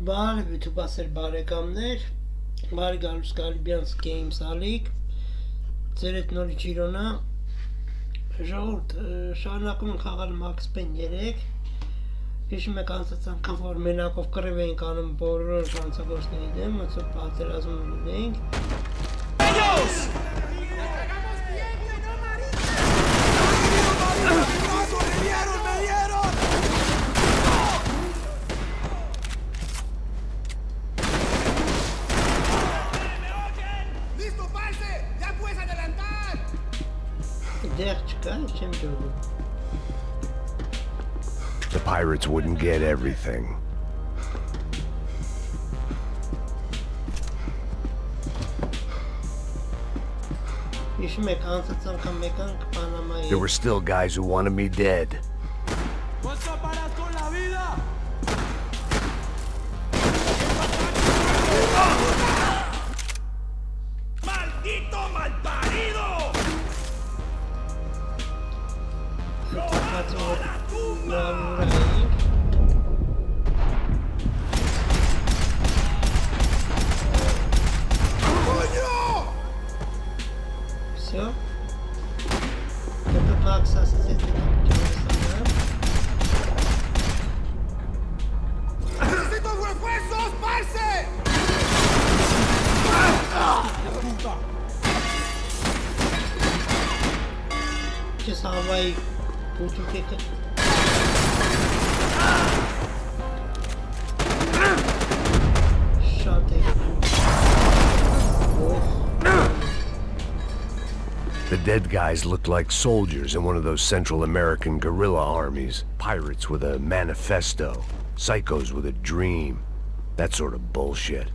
Բարև YouTube-ասեր բարեկամներ, բարի գալուս GHARIBYAN'S Games ալիք, ձեր հետ նորի Ժիրոնա, ժողովուրդ, շարունակում ենք խաղալ Մաքս Պեյն 3, հիշում եք անցած անգամ, որ մենակով կռիվ էինք անում բոլոր հանցագործների դեմ, ոնց որ պատերազմ ունենք։ The pirates wouldn't get everything. There were still guys who wanted me dead. Just how I go to kick it. Shot it. The dead guys looked like soldiers in one of those Central American guerrilla armies. Pirates with a manifesto. Psychos with a dream. That sort of bullshit.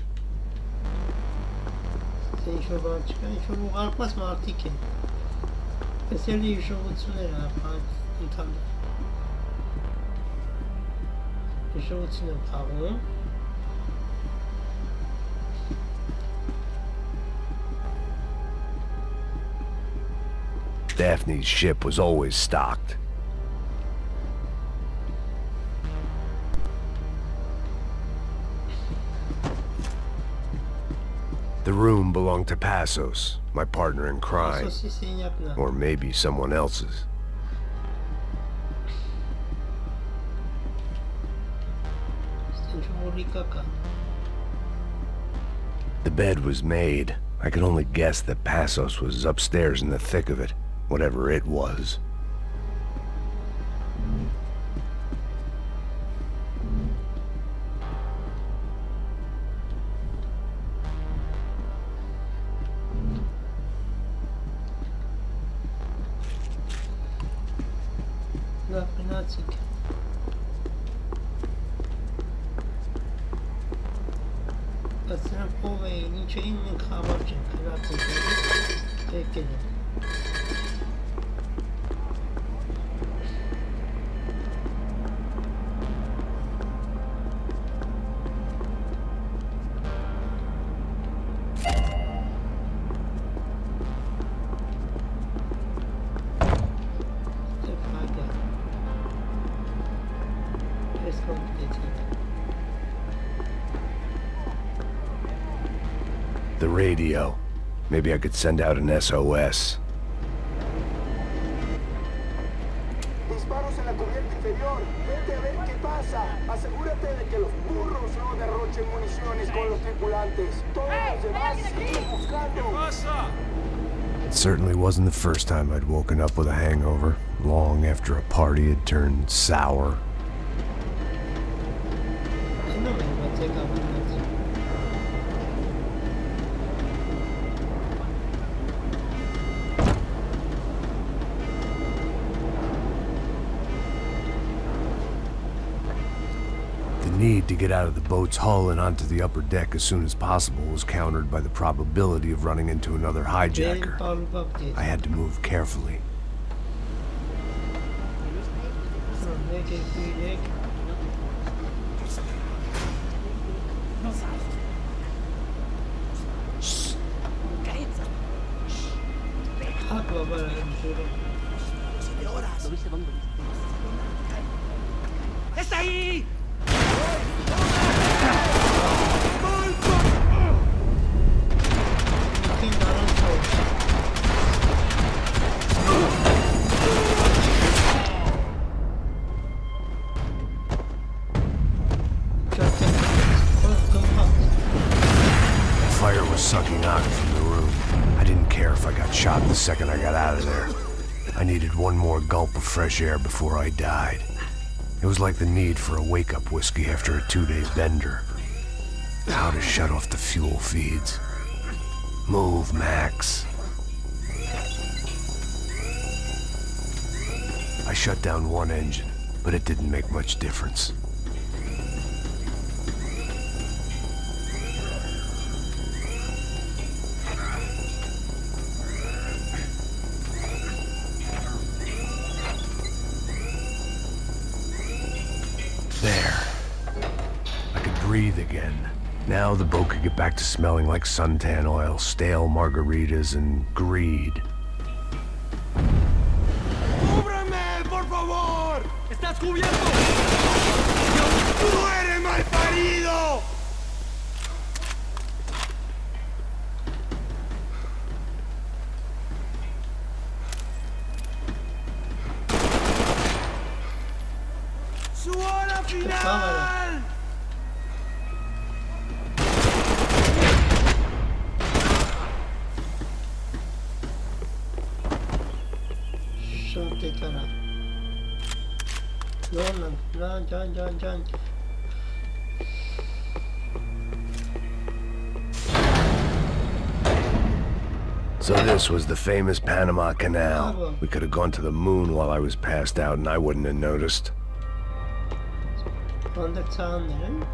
Daphne's ship was always stocked. The room belonged to Passos, my partner in crime. Or maybe someone else's. The bed was made. I could only guess that Passos was upstairs in the thick of it, whatever it was. The radio. Maybe I could send out an SOS. Disparos en la cubierta inferior. Vete a ver qué pasa. Asegúrate de que los burros no derrochen municiones con los tripulantes. Todos los demás siguen buscando. It certainly wasn't the first time I'd woken up with a hangover, long after a party had turned sour. The need to get out of the boat's hull and onto the upper deck as soon as possible was countered by the probability of running into another hijacker. I had to move carefully. ¡Está ahí! sucking out from the room. I didn't care if I got shot the second I got out of there. I needed one more gulp of fresh air before I died. It was like the need for a wake-up whiskey after a 2-day bender. How to shut off the fuel feeds. Move, Max. I shut down one engine, but it didn't make much difference. There. I could breathe again. Now the boat could get back to smelling like suntan oil, stale margaritas, and greed. ¡Cúbreme, por favor! ¡Estás cubierto! ¡Tú eres malparido! ¡Su hora final! Şante taraf. Lan can. So this was the famous Panama Canal. We could have gone to the moon while I was passed out and I wouldn't have noticed. Under tanrım.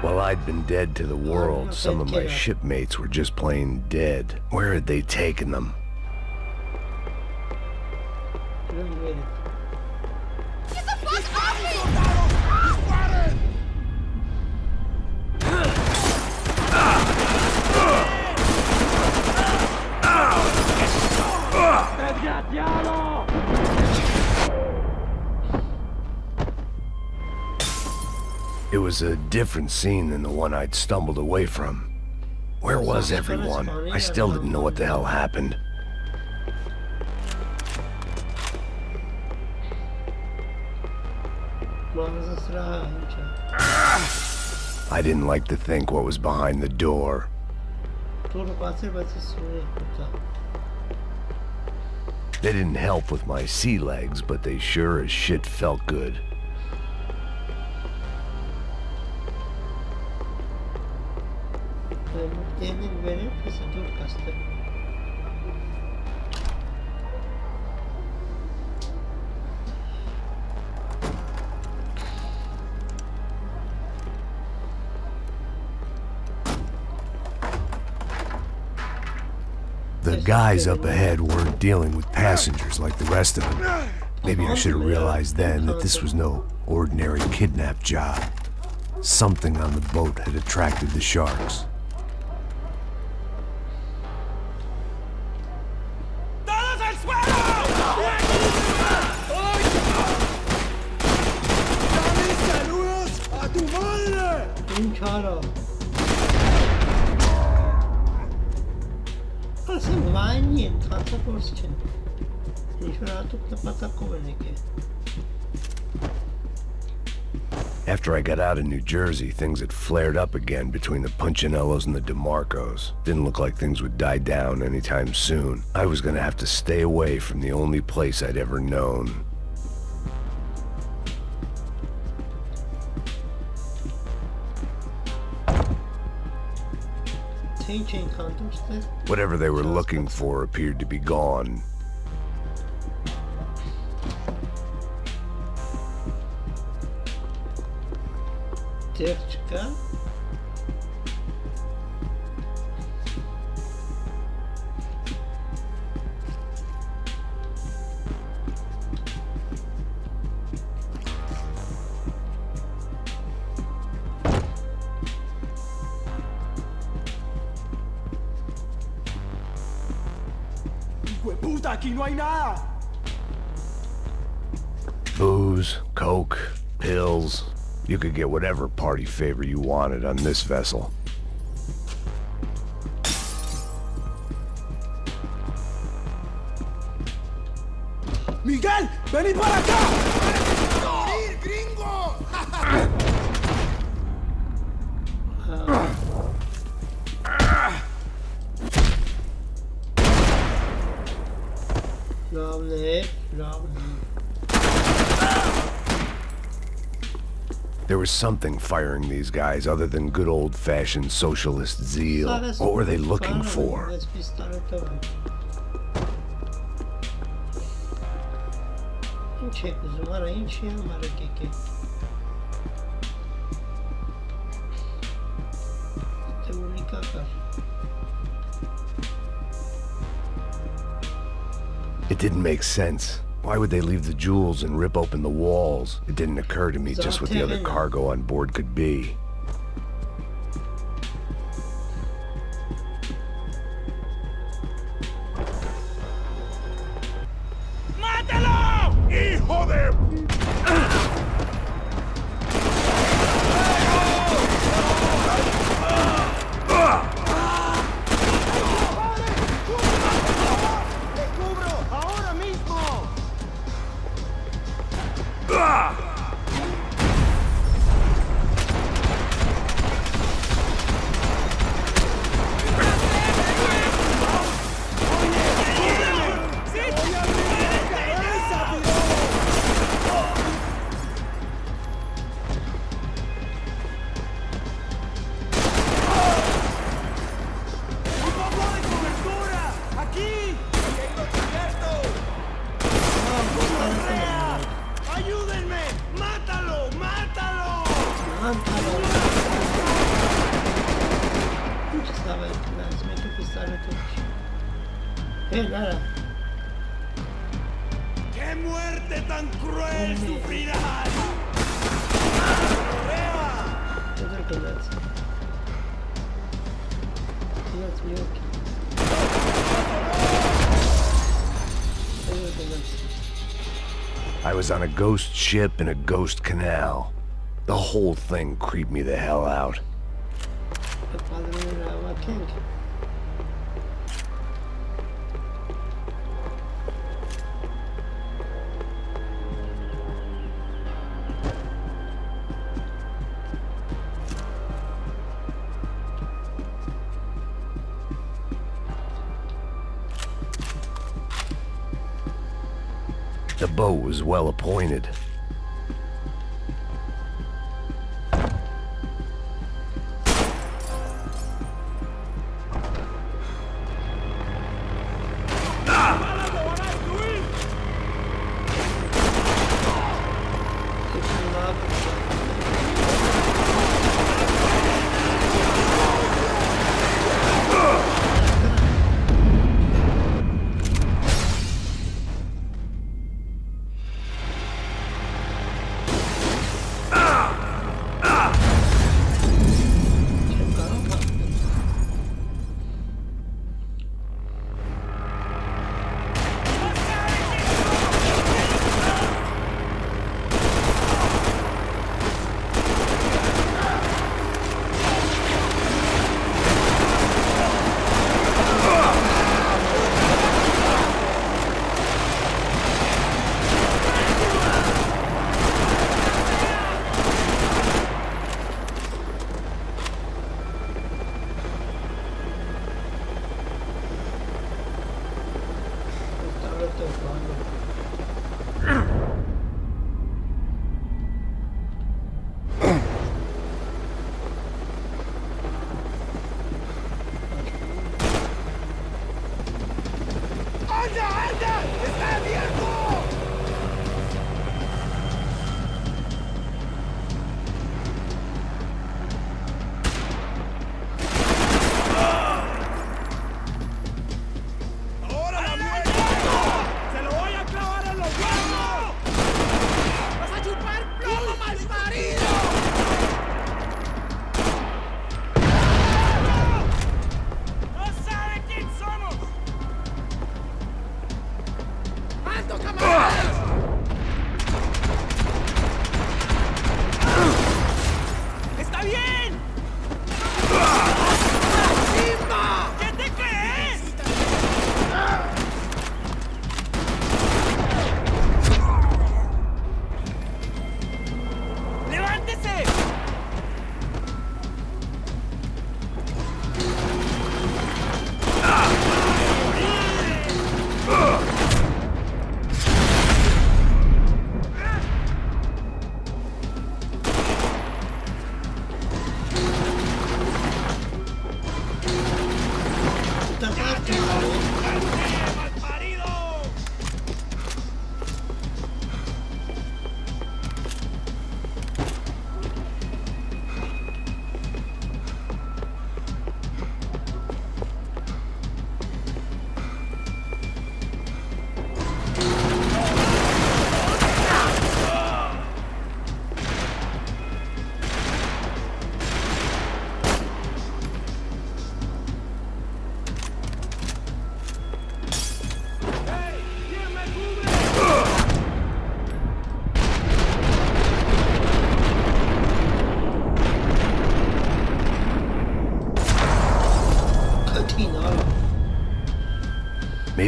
While I'd been dead to the world, some of my shipmates were just plain dead. Where had they taken them? It was a different scene than the one I'd stumbled away from. Where was everyone? I still didn't know what the hell happened. I didn't like to think what was behind the door. They didn't help with my sea legs, but they sure as shit felt good. The guys up ahead weren't dealing with passengers like the rest of them. Maybe I should have realized then that this was no ordinary kidnap job. Something on the boat had attracted the sharks. After I got out of New Jersey, things had flared up again between the Punchinellos and the DeMarcos. Didn't look like things would die down anytime soon. I was gonna have to stay away from the only place I'd ever known. Whatever they were looking for appeared to be gone. ¡Puta, aquí no hay nada! Booze, coke, pills. You could get whatever party favor you wanted on this vessel. ¡Miguel! ¡Vení para acá! ¡Morir, gringo! There was something firing these guys other than good old-fashioned socialist zeal. What were they looking for? It didn't make sense. Why would they leave the jewels and rip open the walls? It didn't occur to me just what the other cargo on board could be. ¡Mátalo! ¡Hijo de... ¡Qué muerte tan cruel sufrirás! I was on a ghost ship in a ghost canal. The whole thing creeped me the hell out. The boat was well appointed.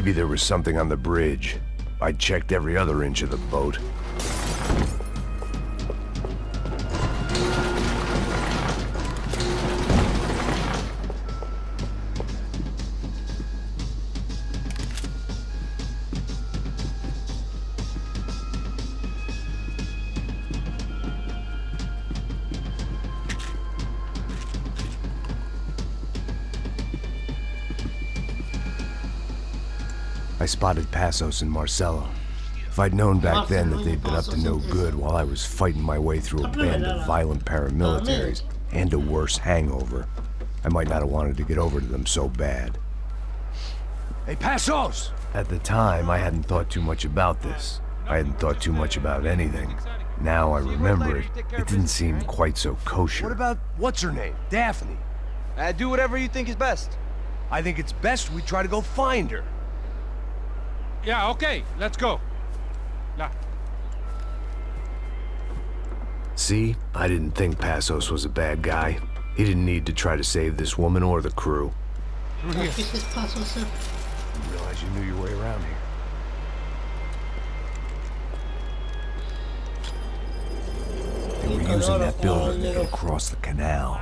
Maybe there was something on the bridge. I checked every other inch of the boat. I spotted Passos and Marcelo. If I'd known back then that they'd been up to no good while I was fighting my way through a band of violent paramilitaries and a worse hangover, I might not have wanted to get over to them so bad. Hey, Passos! At the time, I hadn't thought too much about this. I hadn't thought too much about anything. Now I remember it, it didn't seem quite so kosher. What about, what's her name? Daphne? Do whatever you think is best. I think it's best we try to go find her. Yeah, okay, let's go. Nah. See, I didn't think Passos was a bad guy. He didn't need to try to save this woman or the crew. This is Passos. You realize you knew your way around here. They were using that building to get across the canal.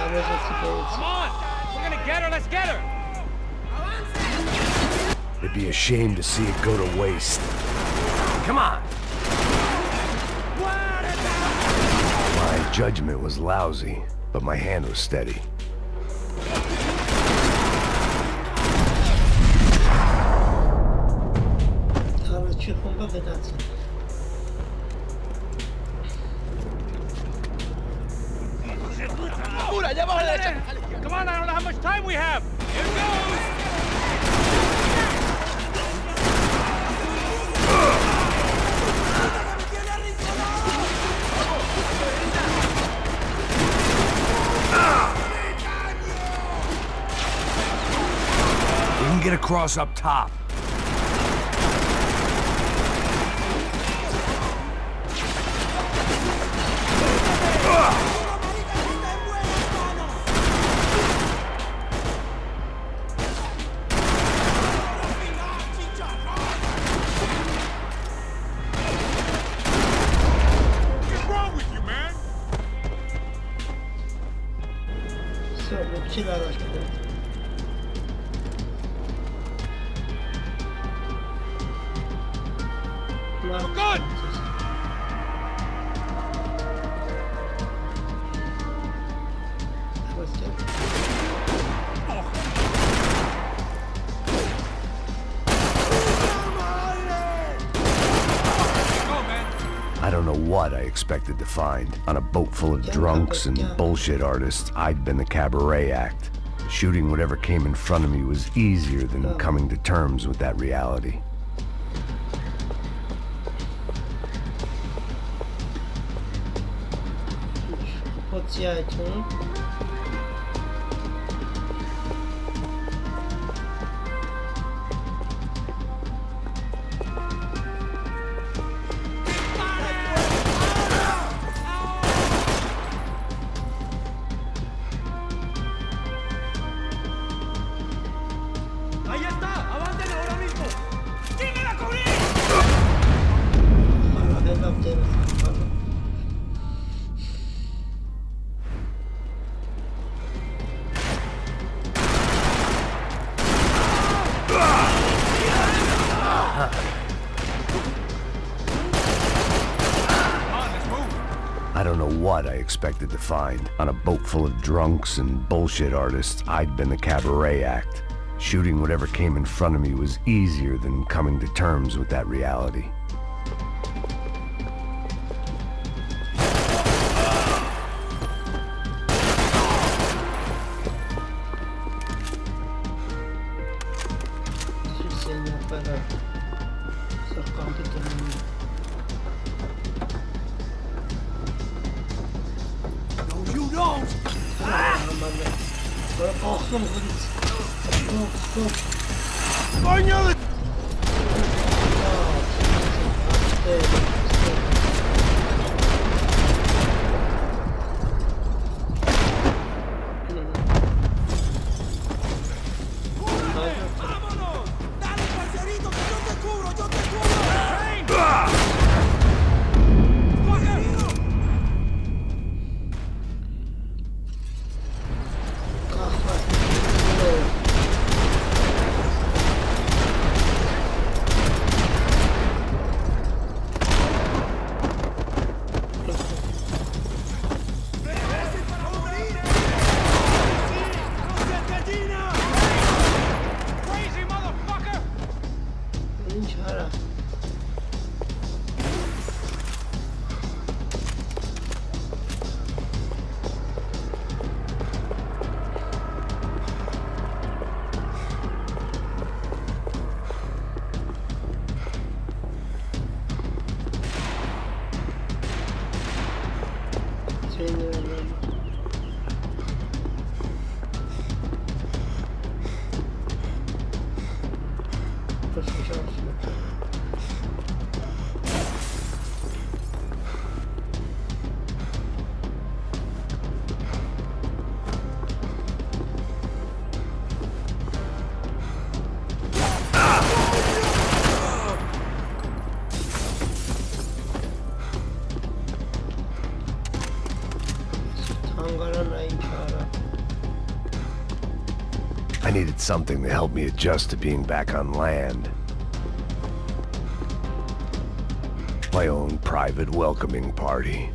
Come on! We're gonna get her, let's get her! It'd be a shame to see it go to waste. Come on! My judgment was lousy, but my hand was steady. Come on, I don't know how much time we have! Here goes! We can get across up top. Good! I don't know what I expected to find. On a boat full of drunks and bullshit artists, I'd been the cabaret act. Shooting whatever came in front of me was easier than coming to terms with that reality. I don't know what I expected to find. On a boat full of drunks and bullshit artists, I'd been the cabaret act. Shooting whatever came in front of me was easier than coming to terms with that reality. I needed something to help me adjust to being back on land. My own private welcoming party.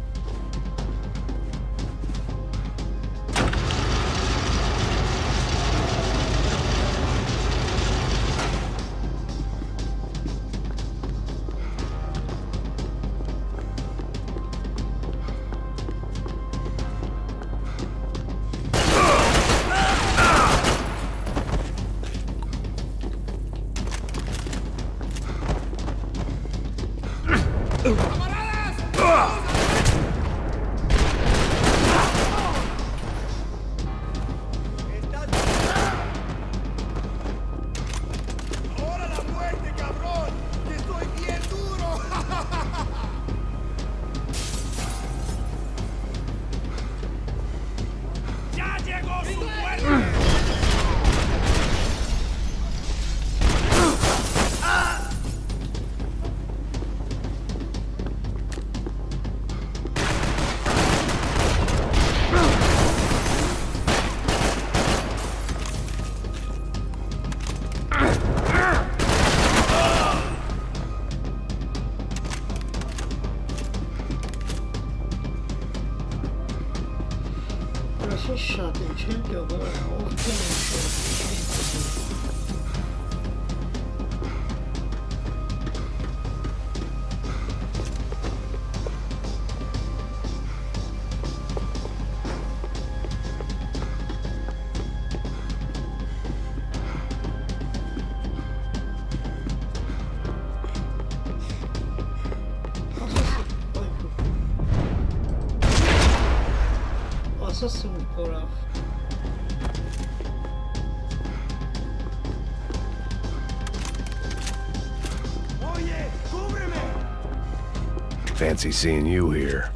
Fancy seeing you here.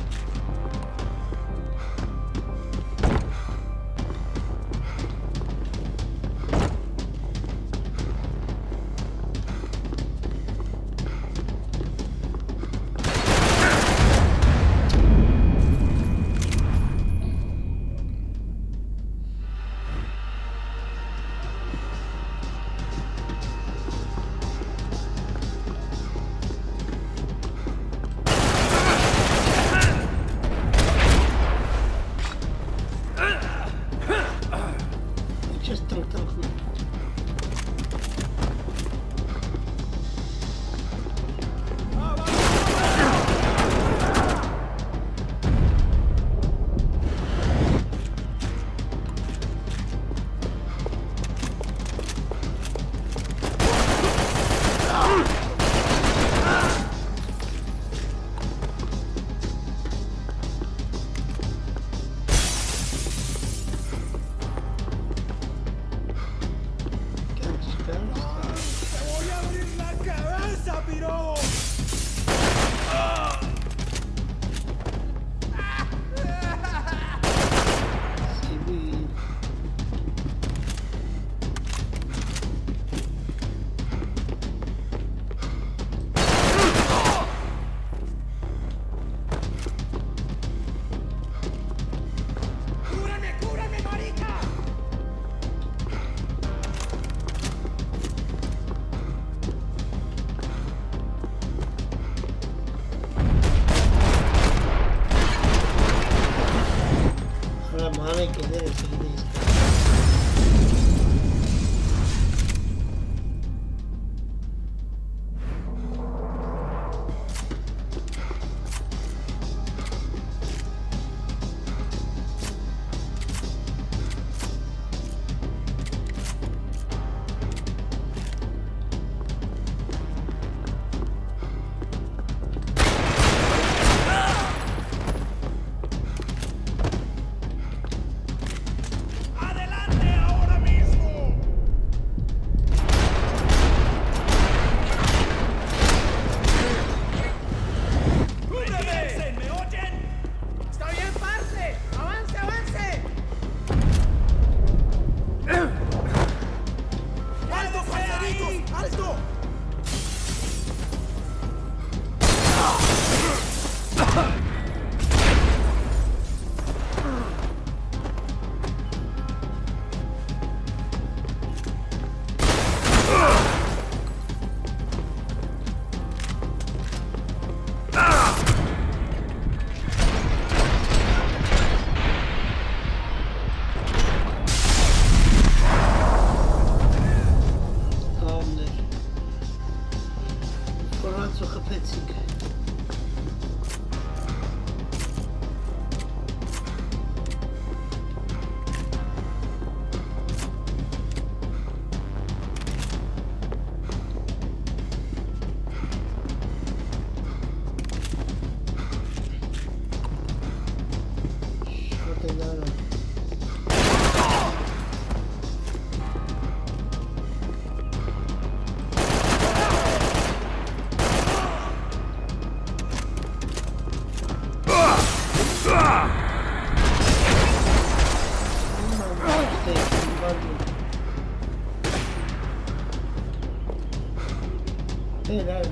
Ալի։ Հեր,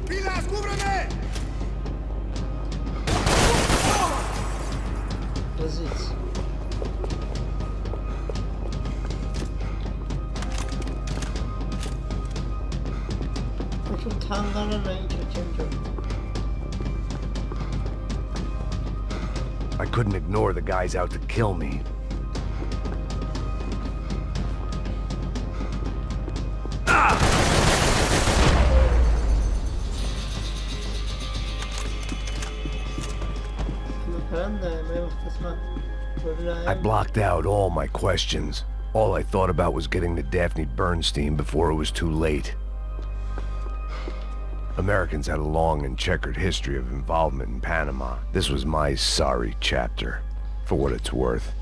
¡Pilas, cúbreme! Բզից։ Ինչ-որ թանգարանն է, ինչ-որ չեմ ջոն։ I couldn't ignore the guys out to kill me. I blocked out all my questions. All I thought about was getting to Daphne Bernstein before it was too late. Americans had a long and checkered history of involvement in Panama. This was my sorry chapter, for what it's worth.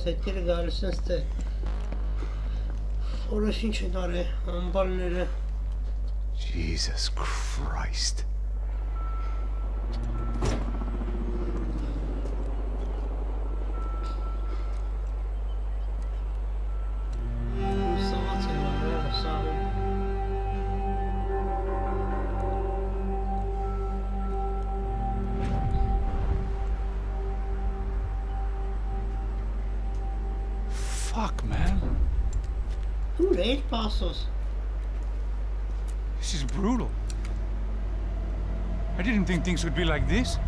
Հետքերը գալիս են ստե որոշ ինչ են արել ամբալները Jesus Christ. Սաղաց են արել սաղում Fuck, man. Who ate passos? This is brutal. I didn't think things would be like this.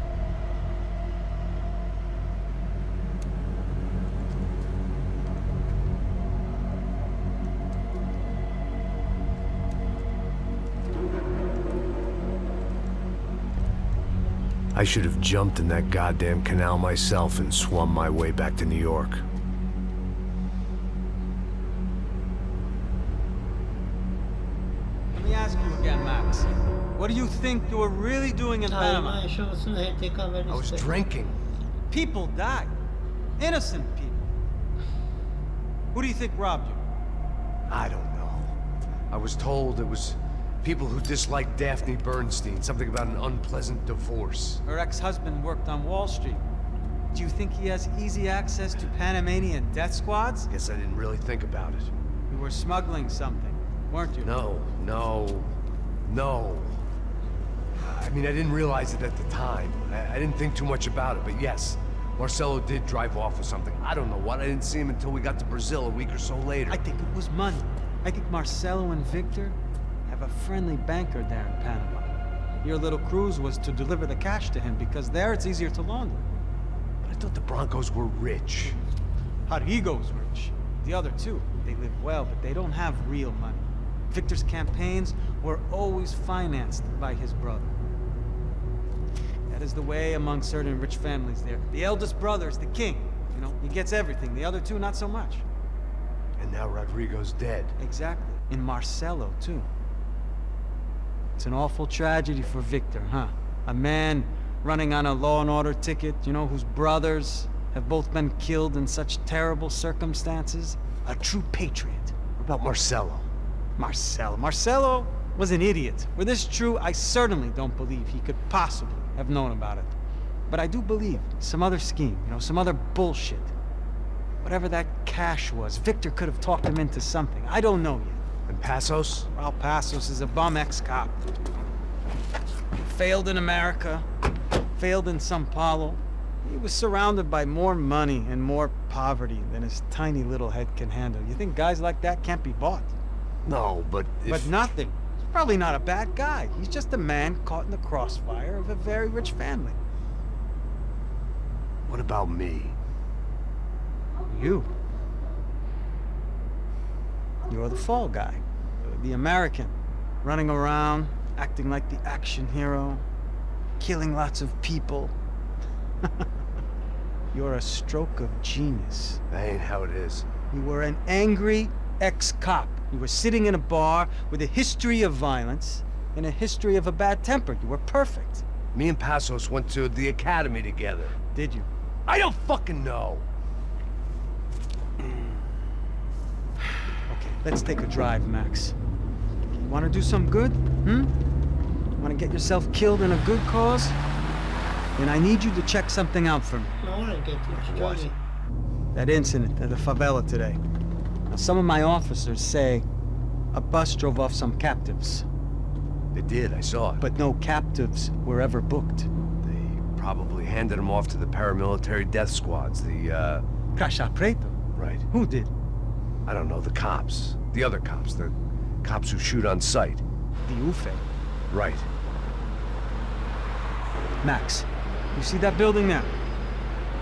I should have jumped in that goddamn canal myself and swum my way back to New York. Let me ask you again, Max. What do you think you were really doing in Panama? I was drinking. People died. Innocent people. Who do you think robbed you? I don't know. I was told it was people who disliked Daphne Bernstein, something about an unpleasant divorce. Her ex-husband worked on Wall Street. Do you think he has easy access to Panamanian death squads? Guess I didn't really think about it. You were smuggling something, weren't you? No. I mean, I didn't realize it at the time. I didn't think too much about it, but yes, Marcelo did drive off with something. I don't know what. I didn't see him until we got to Brazil a week or so later. I think it was money. I think Marcelo and Victor have a friendly banker there in Panama. Your little cruise was to deliver the cash to him because there it's easier to launder. But I thought the Broncos were rich. Rodrigo's rich. The other two, they live well, but they don't have real money. Victor's campaigns were always financed by his brother. That is the way among certain rich families there. The eldest brother is the king. You know, he gets everything. The other two, not so much. And now Rodrigo's dead. Exactly. And Marcelo, too. It's an awful tragedy for Victor, huh? A man running on a law and order ticket, you know, whose brothers have both been killed in such terrible circumstances. A true patriot. What about Marcelo? Marcelo was an idiot. Were this true, I certainly don't believe he could possibly have known about it. But I do believe some other scheme, you know, some other bullshit. Whatever that cash was, Victor could have talked him into something. I don't know yet. And Passos? Well, Passos is a bum ex-cop. Failed in America, failed in Sao Paulo. He was surrounded by more money and more poverty than his tiny little head can handle. You think guys like that can't be bought? No, but if... But nothing. He's probably not a bad guy. He's just a man caught in the crossfire of a very rich family. What about me? You. You're the fall guy. The American. Running around, acting like the action hero. Killing lots of people. You're a stroke of genius. That ain't how it is. You were an angry ex-cop. You were sitting in a bar with a history of violence, in a history of a bad temper. You were perfect. Me and Passos went to the academy together. Did you? I don't fucking know. Okay, let's take a drive, Max. You want to do some good? Want to get yourself killed in a good cause? Then I need you to check something out for me. I want to get this What? That incident at the favela today. Now, some of my officers say a bus drove off some captives, They did, I saw it. but no captives were ever booked. They probably handed them off to the paramilitary death squads, the, Caixa Preto? Right. Who did? I don't know, the cops. The other cops. The cops who shoot on sight. The UFE. Right. Max, you see that building there?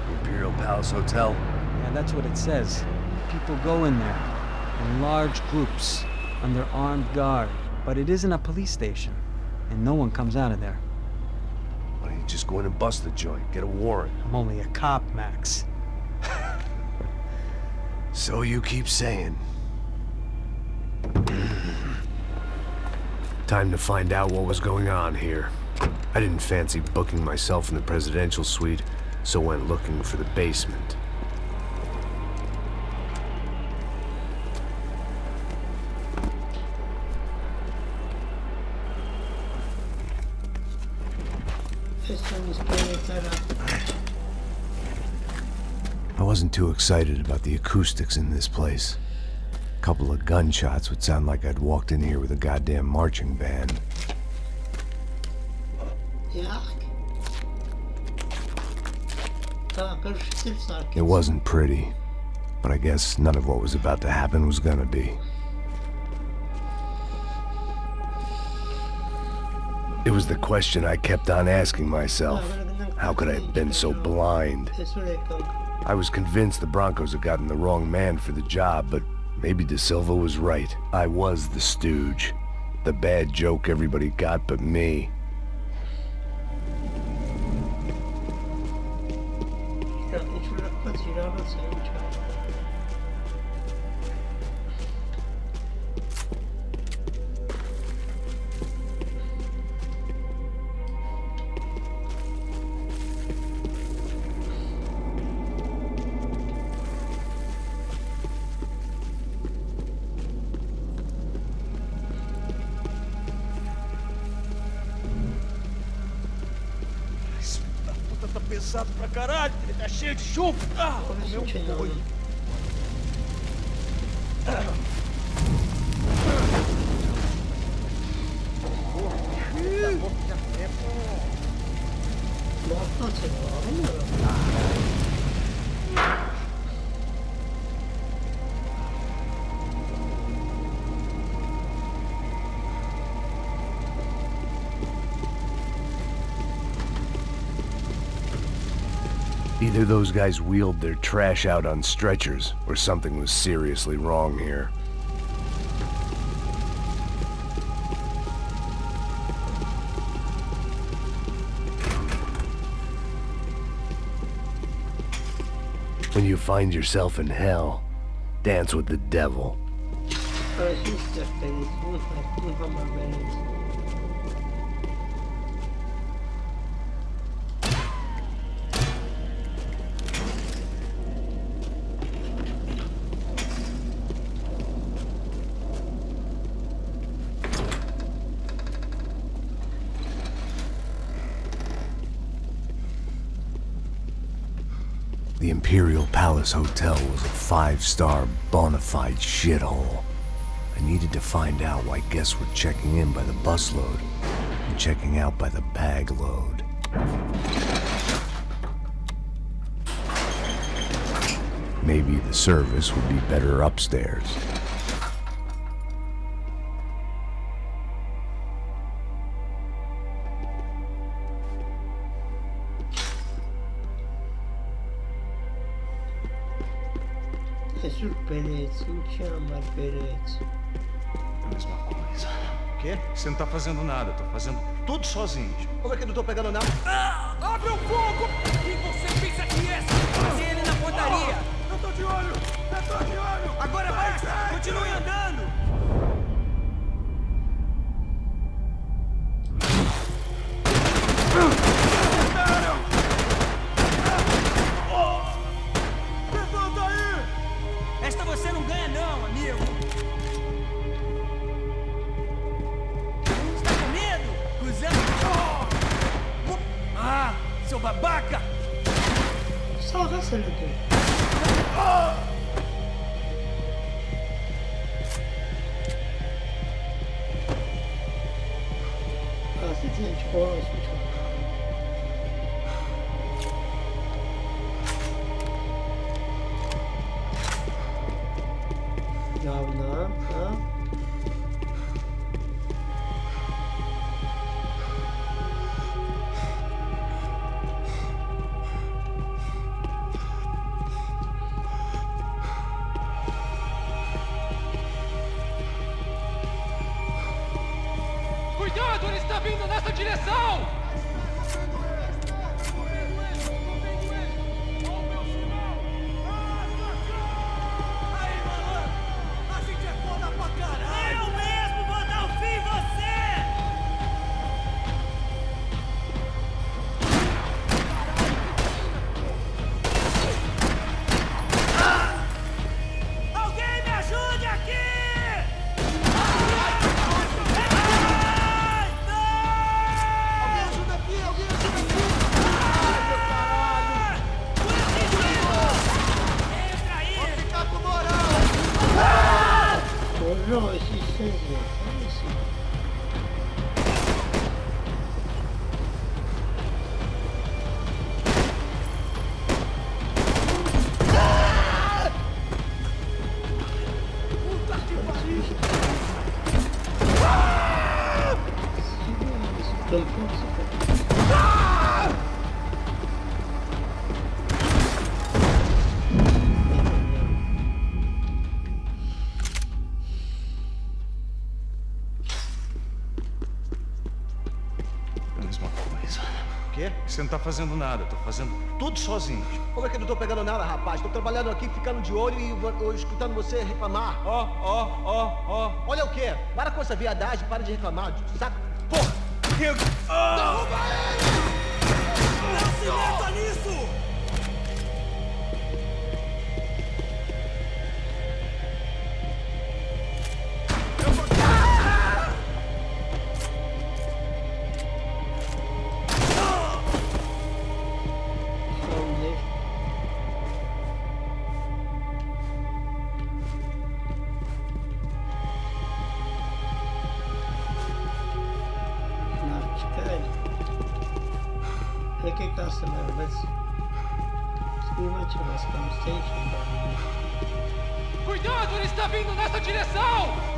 The Imperial Palace Hotel. Yeah, that's what it says. People go in there in large groups under armed guard. But it isn't a police station, and no one comes out of there. Why don't you just go in and bust the joint? Get a warrant. I'm only a cop, Max. So you keep saying. Time to find out what was going on here. I didn't fancy booking myself in the presidential suite, so went looking for the basement. I wasn't too excited about the acoustics in this place. A couple of gunshots would sound like I'd walked in here with a goddamn marching band. It wasn't pretty, but I guess none of what was about to happen was gonna be. It was the question I kept on asking myself. How could I have been so blind? I was convinced the Broncos had gotten the wrong man for the job, but maybe De Silva was right. I was the stooge. The bad joke everybody got but me. Pesado pra caralho, ele tá cheio de chumbo. Ah, meu boi. Either those guys wheeled their trash out on stretchers, or something was seriously wrong here. When you find yourself in hell, dance with the devil. The Imperial Palace Hotel was a 5-star bona fide shithole. I needed to find out why guests were checking in by the busload and checking out by the bag load. Maybe the service would be better upstairs. A mesma coisa. O quê? Você não tá fazendo nada, eu tô fazendo tudo sozinho. Como é que eu não tô pegando nada? Abre o fogo! Quem você pensa que é? Passei ele na portaria! Eu tô de olho! Eu tô de olho! Agora vai! Continue andando! babaca! Salva-se, Luke. Acidente, próximo. Não. Cuidado, ele está vindo nessa direção! Você não tá fazendo nada, eu tô fazendo tudo sozinho. Como é que eu não tô pegando nada, rapaz? Tô trabalhando aqui, ficando de olho e escutando você reclamar. Ó. Olha o quê? Para com essa viadagem, para de reclamar, saco? Porra! Derruba ele! Não se meta nisso! Cuidado, ele está vindo nessa direção!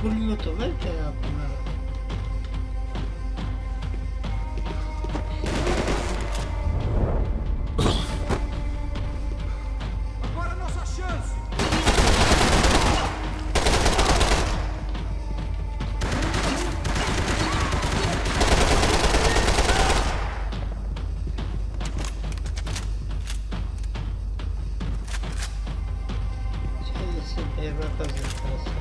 Պուլիմետով էլ չէ ապնա։ Agora a nossa chance! Չես բերակազը տասը։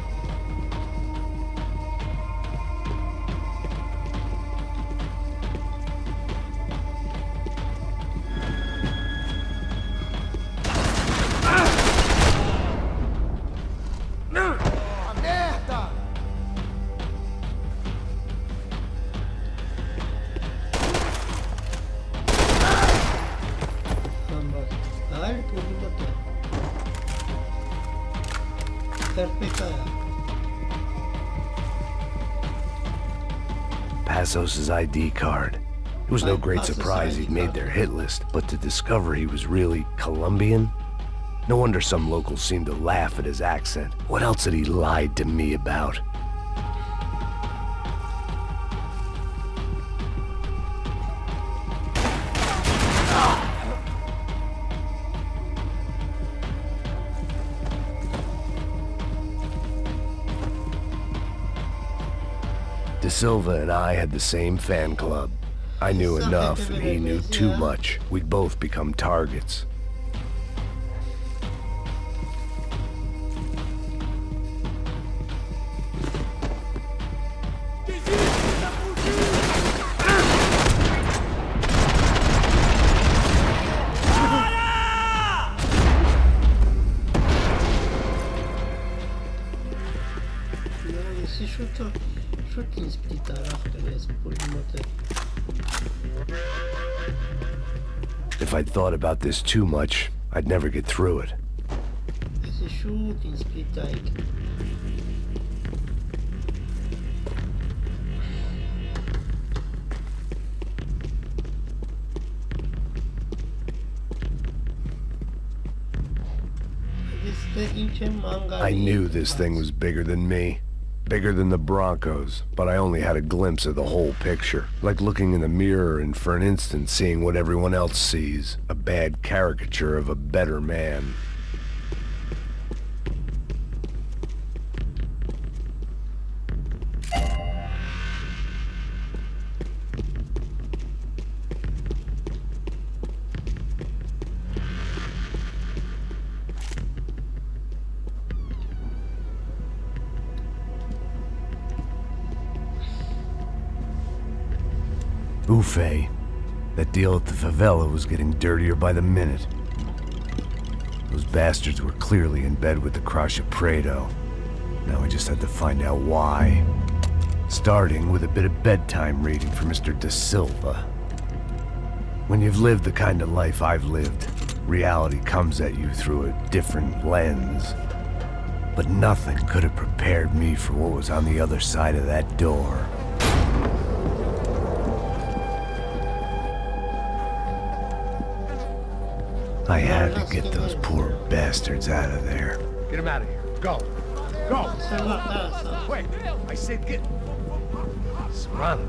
Passos' ID card. It was no great surprise he'd made their hit list, but to discover he was really Colombian? No wonder some locals seemed to laugh at his accent. What else had he lied to me about? De Silva and I had the same fan club. I knew enough and he knew too much. We'd both become targets. If I'd thought about this too much, I'd never get through it. I knew this thing was bigger than me. Bigger than the Broncos, but I only had a glimpse of the whole picture. Like looking in the mirror and for an instant seeing what everyone else sees. A bad caricature of a better man. Ufe. That deal at the favela was getting dirtier by the minute. Those bastards were clearly in bed with the Crusher Prado. Now I just had to find out why. Starting with a bit of bedtime reading for Mr. De Silva. When you've lived the kind of life I've lived, reality comes at you through a different lens. But nothing could have prepared me for what was on the other side of that door. I had to get those poor bastards out of there. Get him out of here. Go. Go. Wait. I said get... Serrano.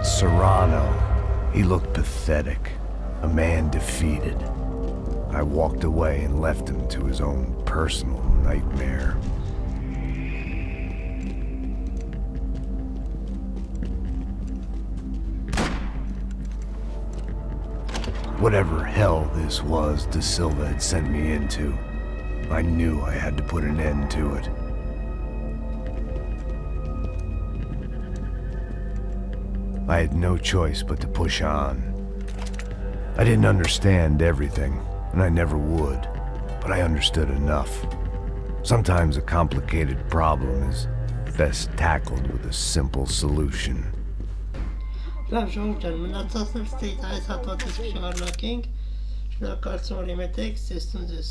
Serrano. He looked pathetic. A man defeated. I walked away and left him to his own personal nightmare. Whatever hell this was De Silva had sent me into, I knew I had to put an end to it. I had no choice but to push on. I didn't understand everything, and I never would, but I understood enough. Sometimes a complicated problem is best tackled with a simple solution. Լավ ժողովուրդ, մնացածն ստեյտ այս հատվածից շարունակենք։ Շնորհակալություն որ իմեդեք, ցեստուն ձեզ